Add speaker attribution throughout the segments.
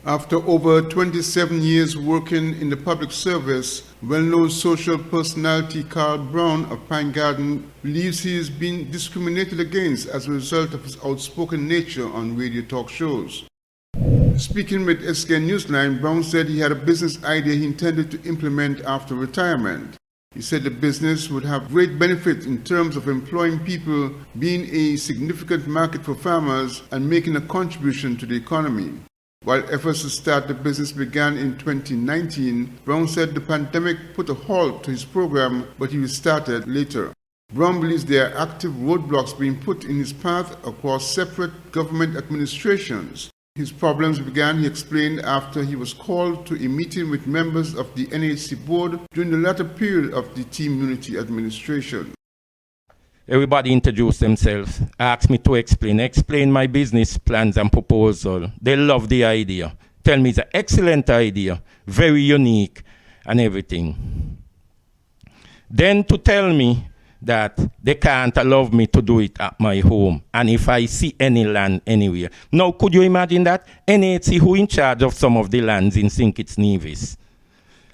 Speaker 1: After over 27 years working in the public service, well-known social personality Carl Browne of Pine Garden believes he is being discriminated against as a result of his outspoken nature on radio talk shows. Speaking with SKN Newsline, Browne said he had a business idea he intended to implement after retirement. He said the business would have great benefits in terms of employing people, being a significant market for farmers, and making a contribution to the economy. While efforts to start the business began in 2019, Browne said the pandemic put a halt to his program, but he restarted later. Browne believes there are active roadblocks being put in his path across separate government administrations. His problems began, he explained, after he was called to a meeting with members of the NHC board during the latter period of the Team Unity administration.
Speaker 2: Everybody introduced themselves, asked me to explain my business plans and proposal. They love the idea. Tell me it's an excellent idea, very unique and everything. Then to tell me that they can't allow me to do it at my home, and if I see any land anywhere. Now, could you imagine that? NHC, who in charge of some of the lands in St. Kitts Nevis,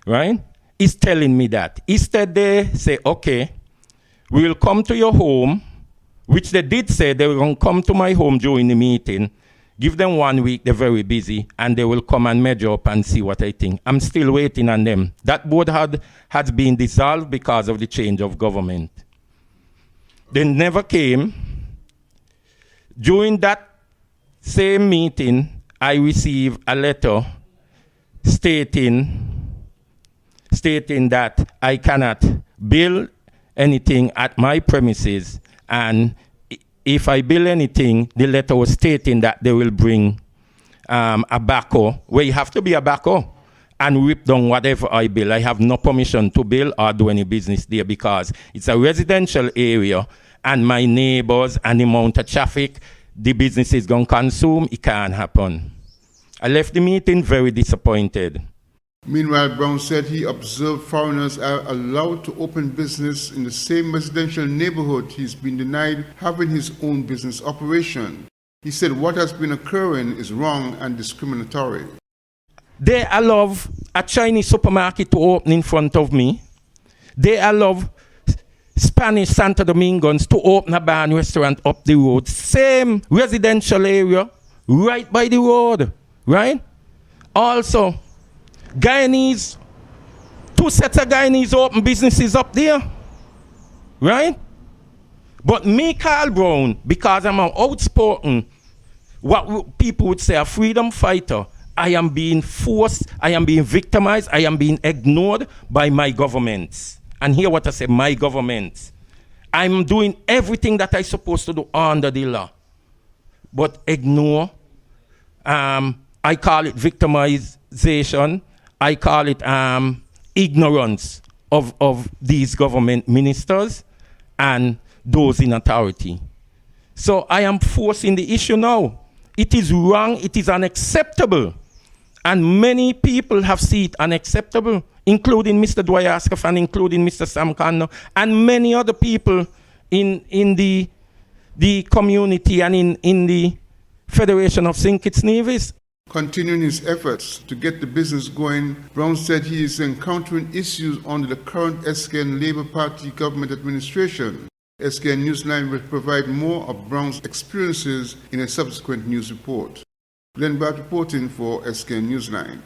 Speaker 2: right, is telling me that. Instead, they say, okay, we will come to your home, which they did say they were going to come to my home during the meeting. Give them 1 week, they're very busy, and they will come and measure up and see what I think. I'm still waiting on them. That board had been dissolved because of the change of government. They never came. During that same meeting, I received a letter stating that I cannot build anything at my premises, and if I build anything, the letter was stating that they will bring a backhoe, where you have to be a backhoe, and rip down whatever I build. I have no permission to build or do any business there because it's a residential area, and my neighbors and the amount of traffic the business is going to consume, it can't happen. I left the meeting very disappointed.
Speaker 1: Meanwhile, Browne said he observed foreigners are allowed to open business in the same residential neighborhood he's been denied having his own business operation. He said what has been occurring is wrong and discriminatory.
Speaker 2: They allow a Chinese supermarket to open in front of me. They allow Spanish Santo Domingos to open a bar and restaurant up the road. Same residential area, right by the road, right? Also, Guyanese, 2 sets of Guyanese open businesses up there, right? But me, Carl Browne, because I'm an outspoken, what people would say a freedom fighter, I am being forced, I am being victimized, I am being ignored by my governments. And hear what I say, my government. I'm doing everything that I'm supposed to do under the law. But ignore, I call it victimization, I call it ignorance of these government ministers and those in authority. So I am forcing the issue now. It is wrong, it is unacceptable. And many people have seen it unacceptable, including Mr. Dwyer-Ascaf and including Mr. Sam Kano, and many other people in the community and in the Federation of St. Kitts Nevis.
Speaker 1: Continuing his efforts to get the business going, Browne said he is encountering issues under the current SKN Labour Party government administration. SKN Newsline will provide more of Browne's experiences in a subsequent news report. Glenn Barth reporting for SKN Newsline.